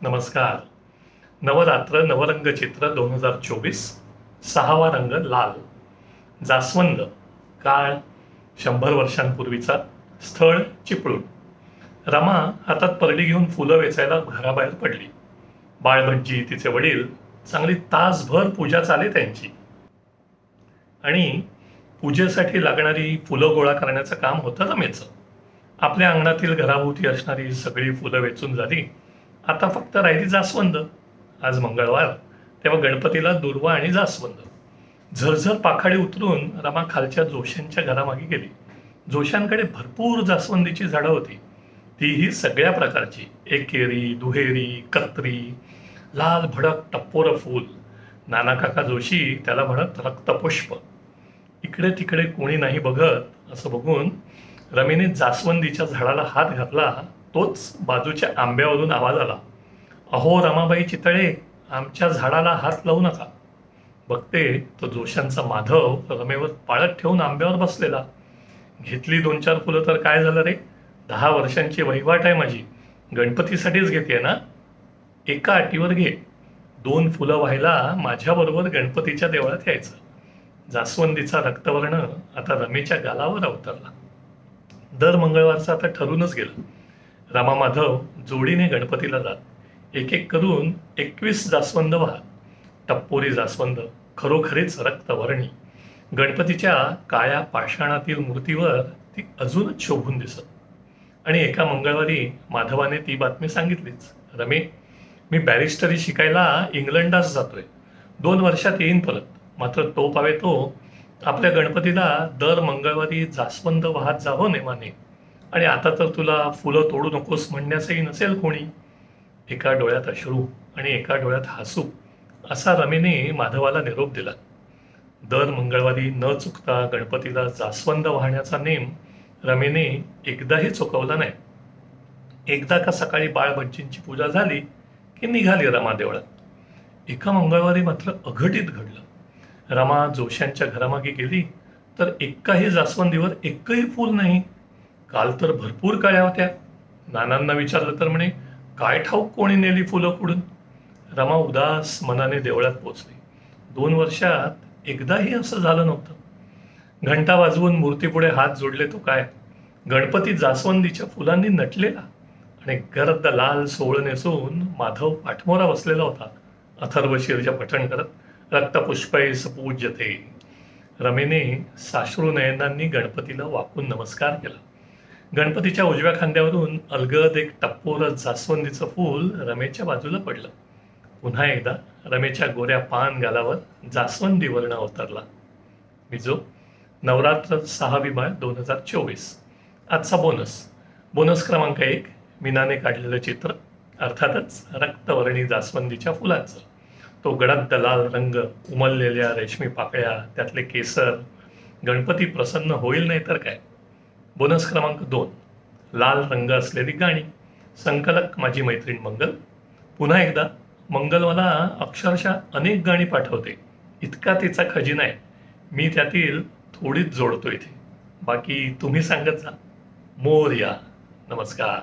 नमस्कार. नवरात्र नवरंग चित्र 2024. सहावा रंग लाल. जास्वंद. काळ 100 वर्षांपूर्वीचा. स्थळ चिपळूण. रमा हातात परडी घेऊन फुलं वेचायला घराबाहेर पडली. बाळभज्जी तिचे वडील चांगली तासभर पूजा चाले त्यांची. आणि पूजेसाठी लागणारी फुलं गोळा करण्याचं काम होतं रमेचं. आपल्या अंगणातील घराभोवती असणारी सगळी फुलं वेचून झाली. आता फक्त राहिली जास्वंद. आज मंगळवार, तेव्हा गणपतीला दुर्वा आणि जास्वंद. झरझर पाखाडी उतरून रमा खालच्या जोशांच्या घरामागे गेली. जोशांकडे भरपूर जास्वंदीची झाडं होती. तीही सगळ्या प्रकारची. एकेरी, दुहेरी, कत्री, लाल भडक टप्पोरं फूल. नाना काका जोशी त्याला म्हणत रक्तपुष्प. इकडे तिकडे कोणी नाही बघत असं बघून रमीने जास्वंदीच्या झाडाला हात घातला. तोच बाजूच्या आंब्यावरून आवाज आला, अहो रमाबाई चितळे, आमच्या झाडाला हात लावू नका. बघते तो जोशांचा माधव रमेवर पाळत ठेवून आंब्यावर बसलेला. घेतली 2-4 फुलं तर काय झालं रे, 10 वर्षांची वहिवाट आहे माझी, गणपतीसाठीच घेते ना. एका अटीवर घे, 2 फुलं व्हायला माझ्याबरोबर गणपतीच्या देवळात यायचं. जास्वंदीचा रक्तवर्ण आता रमेच्या गालावर अवतरला. दर मंगळवारचं आता ठरूनच गेलं. रमा माधव जोडीने गणपतीला जात. एक एक करून 21 जास्वंद वाहत. टप्पोरी जास्वंद, खरोखरीच रक्तवर्णी. गणपतीच्या काळ्या पाषाणातील मूर्तीवर ती अजूनच शोभून दिसत. आणि एका मंगळवारी माधवाने ती बातमी सांगितलीच, रमे, मी बॅरिस्टरी शिकायला इंग्लंडास जातोय. 2 वर्षात येईन परत. मात्र तो पावे तो आपल्या गणपतीला दर मंगळवारी जास्वंद वाहत जावं नेमाने. आणि आता तर तुला फुलं तोडू नकोस म्हणण्यासही नसेल कोणी. एका डोळ्यात अश्रू आणि एका डोळ्यात हसू असा रमेने माधवाला निरोप दिला. दर मंगळवारी न चुकता गणपतीला जास्वंद वाहण्याचा नेम रमेने एकदाही चुकवला नाही. एकदा का सकाळी बाळभज्जींची पूजा झाली की निघाली रमा देवळात. एका मंगळवारी मात्र अघटित घडलं. रमा जोशांच्या घरामागे गेली तर एकाही जास्वंदीवर एकही फूल नाही. काल तर भरपूर काळ्या होत्या. नानांना विचारलं तर म्हणे, काय ठाऊक कोणी नेली फुलं कुडून. रमा उदास मनाने देवळात पोचली. 2 वर्षात एकदाही असं झालं नव्हतं. घंटा वाजवून मूर्तीपुढे हात जोडले तो काय, गणपती जास्वंदीच्या फुलांनी नटलेला. आणि गर्द लाल सोळ नेसून माधव पाठमोरा बसलेला होता, अथर्वशीरच्या पठण करत. रक्तपुष्पै सपूज्यते. रमेने साश्रू नयनांनी गणपतीला वाकून नमस्कार केला. गणपतीच्या उजव्या खांद्यावरून अलगद एक टप्पोर जास्वंदीचं फूल रमेच्या बाजूला पडलं. पुन्हा एकदा रमेच्या गोऱ्या पान गालावर जास्वंदी वर्ण अवतरला. मिजो. नवरात्र 6वी माळ 2024. आजचा बोनस क्रमांक 1, मीनाने काढलेलं चित्र, अर्थातच रक्तवर्णी जास्वंदीच्या फुलांचं. तो गडद लाल रंग, उमललेल्या रेशमी पाकळ्या, त्यातले केसर. गणपती प्रसन्न होईल नाही तर काय. बोनस क्रमांक 2, लाल रंग असलेली गाणी. संकलक माझी मैत्रीण मंगल. पुन्हा एकदा मंगल मला अक्षरशः अनेक गाणी पाठवते. इतका तिचा खजिना आहे. मी त्यातील थोडीच जोडतो इथे. बाकी तुम्ही सांगत जा. मोरया. नमस्कार.